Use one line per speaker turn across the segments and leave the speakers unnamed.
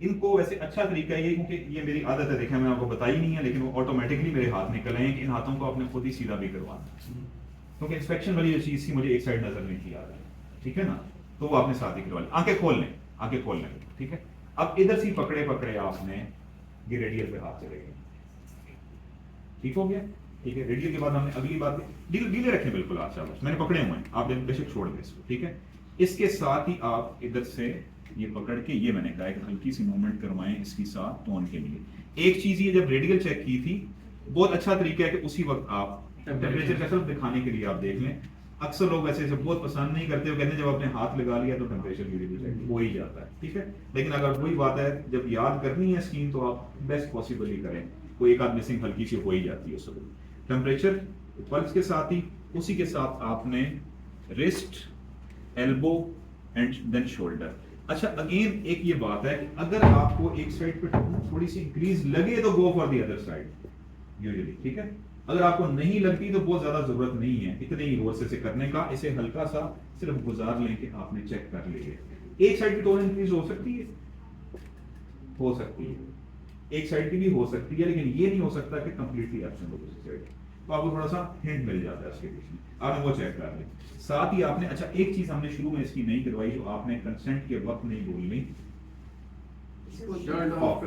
इनको वैसे अच्छा तरीका है ये, क्योंकि ये मेरी आदत है, देखा मैं आपको बताई नहीं है, लेकिन वो ऑटोमेटिकली मेरे हाथ निकल आए हैं कि इन हाथों को आपने खुद ही सीधा भी करवाना है, क्योंकि इंस्पेक्शन वाली जो चीज थी मुझे एक साइड नजर नहीं थी आ रही, ठीक है ना, तो वो आपने साथ ही करवा ली। आंखें खोल लें, आंखें खोल लें, ठीक है। अब इधर से पकड़े पकड़े आपने ये रेडियल पे हाथ चले गए, ठीक हो गया, ठीक है। रेडियल के बाद हमने अगली बात ढीले रखें बिल्कुल हाथ, शाबाश, मैंने पकड़े हुए हैं, आप बेशक छोड़ दें इसको, ठीक है। इसके साथ ही आप इधर से ये पकड़ के, ये मैंने कहा कि हल्की सी मूवमेंट करवाएं इसकी साथ टोन के लिए। एक चीज ये जब रेडियल चेक की थी, बहुत अच्छा तरीका है कि उसी वक्त आप टेम्परेचर का सिर्फ दिखाने के लिए आप देख लें। अक्सर लोग वैसे सब बहुत पसंद नहीं करते, वो कहते हैं जब आपने हाथ लगा लिया तो टेम्परेचर भी चेक हो ही जाता है, ठीक है। लेकिन अगर वही बात है, जब याद करनी है स्कीम तो आप बेस्ट पॉसिबल ही करें, कोई एक आध मिसिंग हल्की सी हो ही जाती है उसको। टेम्परेचर पल्स के साथ ही उसी के साथ आपने wrist, elbow and then shoulder. अच्छा, अगेन एक ये बात है कि अगर आपको एक साइड पे थोड़ी सी इंक्रीज लगे तो go for the other side usually, ठीक है। अगर आपको नहीं लगती तो बहुत ज्यादा जरूरत नहीं है इतने ही वर्से से करने का, इसे हल्का सा सिर्फ गुजार लें कि आपने चेक कर लिया। एक साइड की टोन इंक्रीज हो सकती है, हो सकती है, एक साइड की भी हो सकती है, लेकिन ये नहीं हो सकता कि कंप्लीटली एब्सेंट हो दूसरी साइड। तो आपको थोड़ा सा हिंट मिल जाता है उसके बीच में, आपने वो चेक कर लें। साथ ही आपने, अच्छा एक चीज हमने शुरू में इसकी नहीं करवाई, जो आपने कंसेंट के वक्त नहीं बोलनी, शर्ट ऑफ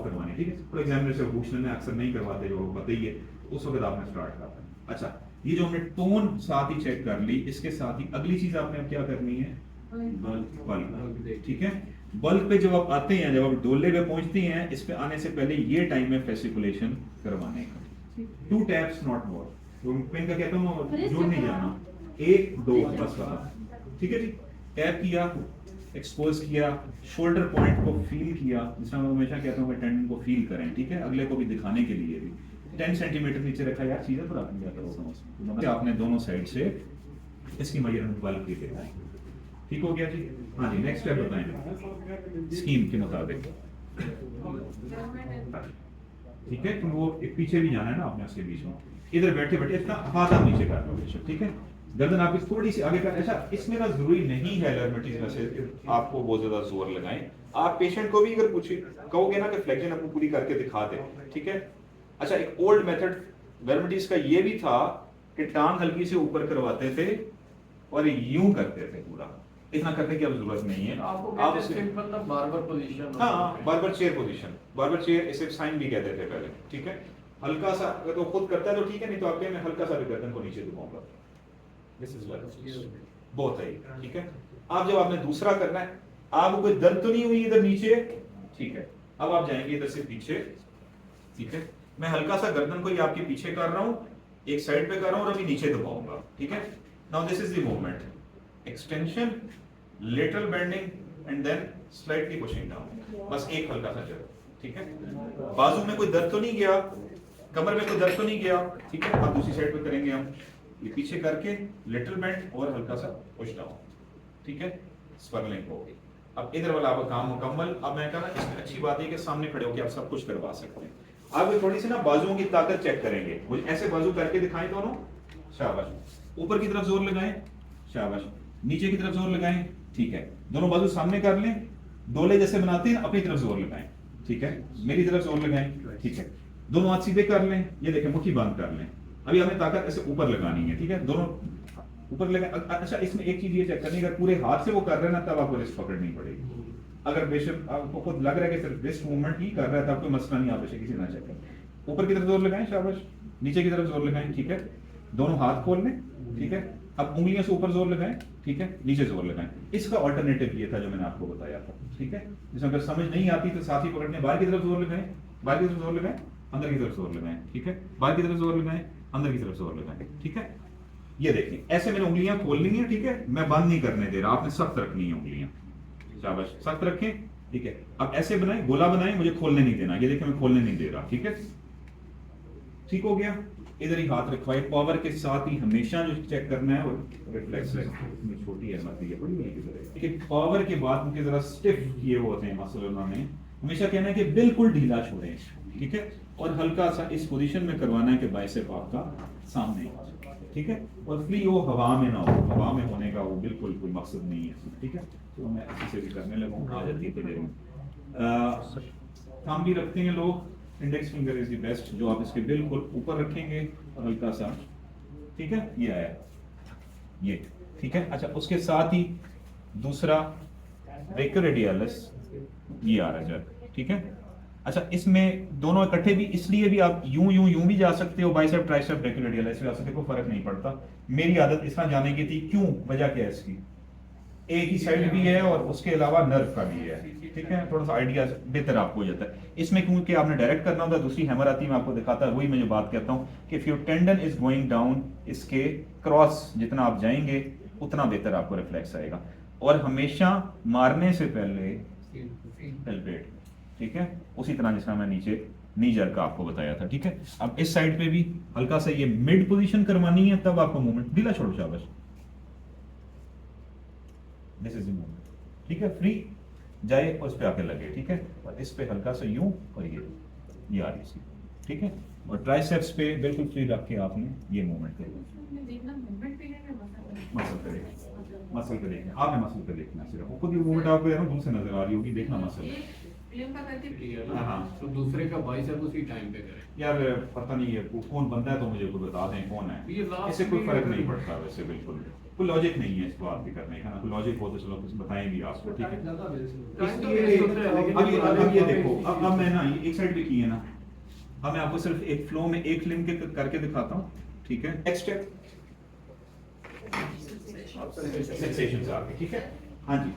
करवानी, ठीक है। तो एग्जामिनर से पूछने में अक्सर नहीं करवाते, जो बताइए, उस वक्त आपने स्टार्ट करना है। अच्छा, ये जो हमने टोन साथ ही चेक कर ली, इसके साथ ही अगली चीज आपने अब क्या करनी है, बल्ब, ठीक है। बल्ब पे जब आप आते हैं, जब आप डोले पे पहुंचते हैं, इस पे आने से पहले ये टाइम है फेसिकुलेशन करवाने का, 2 टैप्स नॉट मोर, पेन का कहता हूँ जोड़ नहीं जाना, 1 2 बस खत्म, ठीक है जी। टैप किया, एक्सपोज किया, शोल्डर पॉइंट को फील किया, जिसमें मैं हमेशा कहता हूँ टेंडन को फील करें, ठीक है, अगले को भी दिखाने के लिए भी। 10 सेंटीमीटर नीचे रखा यार, चीजें पर आपने क्या करोगे, आपने दोनों साइड से इसकी मेजरमेंट बल्ब की देना है, ठीक हो गया जी। हाँ जी, नेक्स्ट स्टेप बताएं स्कीम के मुताबिक, ठीक है। तो वो एक पीछे भी जाना है ना आपने उसके बीच में, इधर बैठे बैठे इसका हाथ आप नीचे कर लो, ठीक है। गर्दन आपकी थोड़ी सी आगे कर, अच्छा इसमें ना जरूरी नहीं है लर्मेटिस में से आपको बहुत ज्यादा जोर लगाएं। आप पेशेंट को भी अगर पूछे कहोगे ना कि फ्लेक्शन आपको पूरी करके दिखा दे, ठीक है। अच्छा, एक ओल्ड मेथड लर्मेटिस का ये भी था कि टांग हल्की से ऊपर करवाते थे और यूं करते थे, पूरा इतना करने की अब जरूरत नहीं है। आप
सिंपल ना बार्बर पोजीशन,
हाँ, barber chair position, barber chair इसे साइन भी कहते थे पहले, ठीक है। हल्का सा अगर वो खुद करता है तो ठीक है, नहीं तो आपके मैं हल्का सा भी गर्दन को नीचे दबाऊंगा, दिस इज बहुत है, ठीक है। अब जब आपने दूसरा करना है, आपको कोई दर्द तो नहीं हुई इधर नीचे, ठीक है। अब आप जाएंगे इधर से पीछे, ठीक है। मैं हल्का सा गर्दन को ही आपके पीछे कर रहा हूं, एक साइड पे कर रहा हूं और अभी नीचे दबाऊंगा, ठीक है। Now this is the movement, extension, lateral bending and then slightly pushing down, बस एक हल्का सा जब, ठीक है। बाजू में कोई दर्द तो नहीं गया, कमर में कोई दर्द तो नहीं गया, ठीक है। अब दूसरी साइड पे करेंगे हम, ये पीछे करके लेटरल बेंड और हल्का सा पुश डाउन, ठीक है, स्वर्लिंग हो गई। अब इधर वाला आपका काम मुकम्मल। अब मैं कह रहा इसमें अच्छी बात है कि सामने खड़े होकर आप सब कुछ करवा सकते हैं। आप थोड़ी सी ना बाजुओं की ताकत चेक करेंगे, मुझे ऐसे बाजू करके दिखाएं दोनों, शाबाश, ऊपर की तरफ जोर लगाएं, शाबाश, नीचे की तरफ जोर लगाएं, ठीक है। दोनों बाजू सामने कर लें, डोले जैसे बनाते हैं अपनी तरफ जोर लगाएं, ठीक है, मेरी तरफ जोर लगाएं, ठीक है। दोनों हाथ सीधे कर लें, ये देखें मुट्ठी बंद कर लें। अभी हमें ताकत ऐसे ऊपर लगानी है, ठीक है, दोनों ऊपर लगाएं। अच्छा, इसमें एक चीज ये चेक करनी, अगर पूरे हाथ से वो कर रहे हैं ना तब आपको रिस्ट पकड़नी पड़ेगी। अगर बेशक आपको खुद लग रहा है कि सिर्फ रिस्ट मूवमेंट ही कर रहा है तब कोई मसला नहीं, आप बेशक किसी ना चेक करें। ऊपर की तरफ जोर लगाएं, शाबाश, नीचे की तरफ जोर लगाएं, ठीक है। दोनों हाथ खोल लें, ठीक है। अब उंगलियों से ऊपर जोर लगाएं, ठीक है, नीचे जोर लगाएं। इसका ऑल्टरनेटिव ये था जो मैंने आपको बताया था, ठीक है। जिसमें अगर समझ नहीं आती तो साथ ही पकड़ने, बाहर की तरफ जोर लगाएं, बाहर की तरफ जोर लगाएं, अंदर की तरफ जोर लगाएं, ठीक है, बाहर की तरफ जोर लगाएं, अंदर की तरफ जोर लगाएं, ठीक है। ये देखें ऐसे मैंने उंगलियां खोलनी है, ठीक है, मैं बंद नहीं करने दे रहा, आपने सख्त रखनी है उंगलियां, शाबाश, सख्त रखें, ठीक है। अब ऐसे बनाएं, गोला बनाएं, मुझे खोलने नहीं देना, ये देखें मैं खोलने नहीं दे रहा, ठीक है, ठीक हो गया। इधर ही हाथ रखवाए, पावर के साथ ही हमेशा जो चेक करना है वो रिफ्लेक्स है, छोटी है मत ये बड़ी है, ठीक है। पावर के बाद उनके जरा स्टिफ किए हुए होते हैं मसल, उन्होंने हमेशा कहना है कि बिल्कुल ढीला छोड़ें, ठीक है, और हल्का सा इस पोजीशन में करवाना है कि बाइसेप आपका सामने, ठीक है, और फ्री हो, हवा में ना हो, हवा में होने का वो बिल्कुल कोई मकसद नहीं है, ठीक है। तो मैं इसी से भी करने लगा, आ जाती है देर में, हम भी रखते हैं लोग, index finger is the best, जो आप इसके बिल्कुल ऊपर रखेंगे और हल्का सा, ठीक है, ये आया ये, ठीक है। अच्छा, उसके साथ ही दूसरा ब्रेकियोरेडियलिस ये आ रहा है, ठीक है। अच्छा, इसमें दोनों इकट्ठे भी इसलिए भी आप यूं भी जा सकते हो, बाइसेप ट्राइसेप ब्रेकियोरेडियलिस भी आ सकते हो, कोई फर्क नहीं पड़ता। मेरी आदत इस तरह जाने की थी, क्यों, वजह क्या है इसकी, एक ही साइड भी है और उसके अलावा नर्व का भी है, ठीक है, थोड़ा सा आइडिया बेहतर आपको हो जाता है। इसमें क्योंकि आपने डायरेक्ट करना होता है, दूसरी हैमर आती है, मैं आपको दिखाता है, वही मैं जो बात कहता हूँ कि if your tendon is going down, इसके क्रॉस जितना आप जाएंगे उतना बेहतर आपको रिफ्लेक्स आएगा। और हमेशा मारने से पहले एल्ब्रेट, ठीक है, उसी तरह जिस तरह मैं नीचे नी जर का आपको बताया था, ठीक है। अब इस साइड पे भी हल्का सा ये मिड पोजीशन करवानी है, तब आपको मूवमेंट ढीला छोड़ो, शाबाश, दिस इज द मूवमेंट, ठीक है, फ्री जाए उस पे आके लगे, ठीक है, और इस पे हल्का सा यूं और ये आ रही है, ठीक है, और ट्राइसेप्स पे बिल्कुल फ्री रख के आपने ये मूवमेंट करें, मसल पे देखना, मसल पे देखना, आपने मसल पे देखना, सिर्फ वो खुद ही मूवमेंट आपको यार दूर से नजर आ रही होगी, देखना मसल। हाँ,
तो दूसरे का बाइसेप उसी टाइम पे करें।
यार पता नहीं है कौन बंदा है, तो मुझे कोई बता दें कौन है,
ये last
इससे कोई
में
फर्क नहीं पड़ता वैसे, बिल्कुल कोई लॉजिक नहीं है इस बात के करने का ना, कोई लॉजिक हो तो चलो कुछ बताएंगे आपको, ठीक है।
टाइम तो वेस्ट होता है, लेकिन
अब ये देखो, अब मैं ना ये एक साइड पे की है ना, अब मैं आपको सिर्फ एक फ्लो में एक लिम्ब के करके दिखाता हूँ, ठीक है। नेक्स्ट स्टेप सेंसेशंस आ गए, ठीक है, हाँ जी,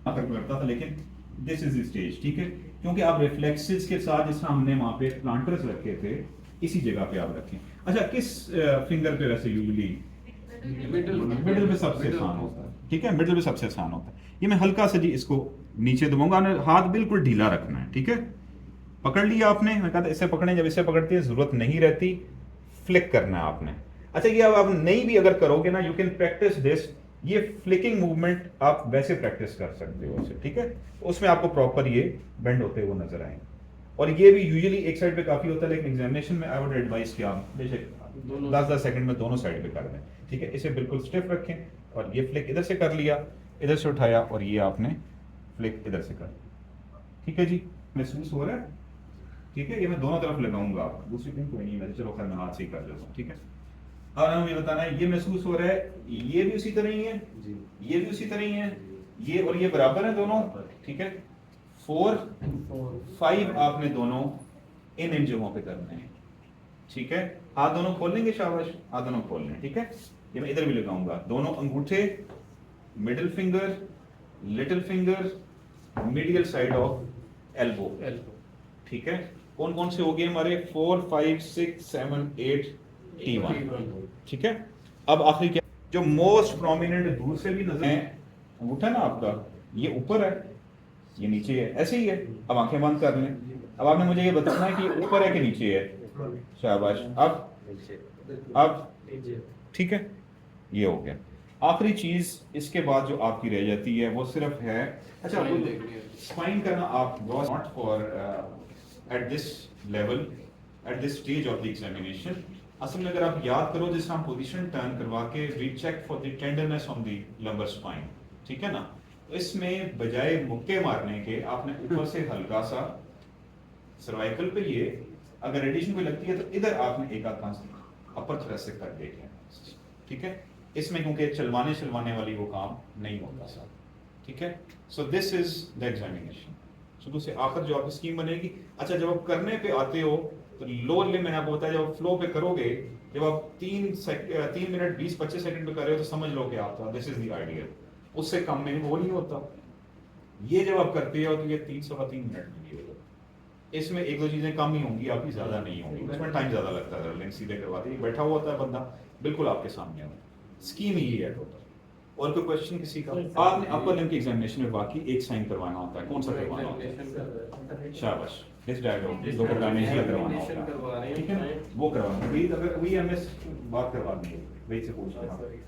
फर्क पड़ता था, लेकिन दिस इज द स्टेज, ठीक है, क्योंकि आप रिफ्लेक्सेस के साथ जिस तरह हमने वहां पे प्लांटर्स रखे थे, इसी जगह पे आप रखें। अच्छा, किस फिंगर पे वैसे यूजुअली मिडिल पे सबसे आसान होता है, ठीक है, मिडिल पे सबसे आसान होता है। ये मैं हल्का सा जी इसको नीचे दबाऊंगा, हाथ बिल्कुल ढीला रखना है, ठीक है, पकड़ लिया आपने, मैं कहा था इससे पकड़ें, जब इससे पकड़ती है जरूरत नहीं रहती, फ्लिक करना है आपने। अच्छा, ये अब आप नहीं भी अगर करोगे ना, यू कैन प्रैक्टिस दिस, ये फ्लिकिंग मूवमेंट आप वैसे प्रैक्टिस कर सकते हो वैसे, ठीक है, उसमें आपको प्रॉपर ये बेंड होते हुए नजर आएंगे, और ये भी यूजुअली एक साइड पे काफी होता है, लेकिन एग्जामिनेशन में आई वुड एडवाइस कि आप बेशक 10-10 सेकंड में दोनों साइड पे कर दें, ठीक है। इसे बिल्कुल स्टिफ रखें, और ये फ्लिक इधर से कर लिया, इधर से उठाया, और ये आपने फ्लिक इधर से कर, ठीक है जी, महसूस हो रहा है, ठीक है, ये मैं दोनों तरफ लगाऊंगा, आप दूसरी टीम कोई नहीं, वैसे चलो खैर मैं हाथ से ही कर लेता हूँ, ठीक है। अब हमें ये बताना है, ये महसूस हो रहा है, ये भी उसी तरह ही है, ये भी उसी तरह ही है, ये और ये बराबर है दोनों, ठीक है। 4, 5 आपने दोनों इन जगहों पे करने हैं, ठीक है। हाथ दोनों खोल लेंगे, शाबाश, हाथ दोनों खोल लें, ठीक है। ये मैं इधर भी लगाऊंगा, दोनों अंगूठे, middle finger, little finger, medial side of elbow, ठीक है। कौन कौन से हो गए हमारे, 4, 5, 6, 7, 8, T1, ठीक है। अब आखिरी क्या, जो मोस्ट प्रोमिनेंट दूर से भी नजर है, अंगूठा ना आपका, ये ऊपर है, ये नीचे है, ऐसे ही है। अब आंखें बंद कर लें, अब आपने मुझे ये बताना है कि ये ऊपर है कि नीचे है, शाबाश, अब ठीक है, ये हो गया। आखिरी चीज इसके बाद जो आपकी रह जाती है वो सिर्फ है, अच्छा, स्पाइन करना आप not for at this level, at this stage of the examination. असल में अगर आप याद करो, जिस हम पोजीशन टर्न करवा के we check for the tenderness on the lumbar spine, ठीक है ना, तो इसमें बजाय मुक्के मारने के आपने ऊपर से हल्का सा सर्वाइकल पे, ये अगर रेडिएशन कोई लगती है तो इधर आपने एक आध अपर थोरेसिक कर देखें, ठीक है। इसमें क्योंकि चलवाने वाली वो काम नहीं होता सर, ठीक है। So this is the examination, शुरू से आखिर जो आपकी स्कीम बनेगी। अच्छा, जब आप करने पे आते हो तो लोअर लिम्ब मैंने आपको बताया, जब आप फ्लो पे करोगे, जब आप 3 मिनट 20-25 सेकंड पे कर रहे हो तो समझ लो कि आपका दिस इज द आइडियल, उससे कम में वो नहीं होता। ये जब आप करते हो तो ये 3-3.25 मिनट में भी होगा, इसमें एक दो चीजें कम ही होंगी, आपकी ज्यादा नहीं होंगी, उसमें टाइम ज्यादा लगता है, लिंक सीधे करवाते हैं, बैठा हुआ होता है बंदा बिल्कुल आपके सामने होता है। स्कीम ही है टोटल। और कोई क्वेश्चन किसी का? आपने अपर लिम्ब के एग्जामिनेशन में बाकी एक साइन करवाना होता है, कौन सा करवाना होता है? शाबाश, दिस डायग्राम दो डायमेंशन करवाना होता है, ठीक है ना, वो करवाना है। अगर वही एमएस बात करवा देंगे, वही से पूछ रहे हैं।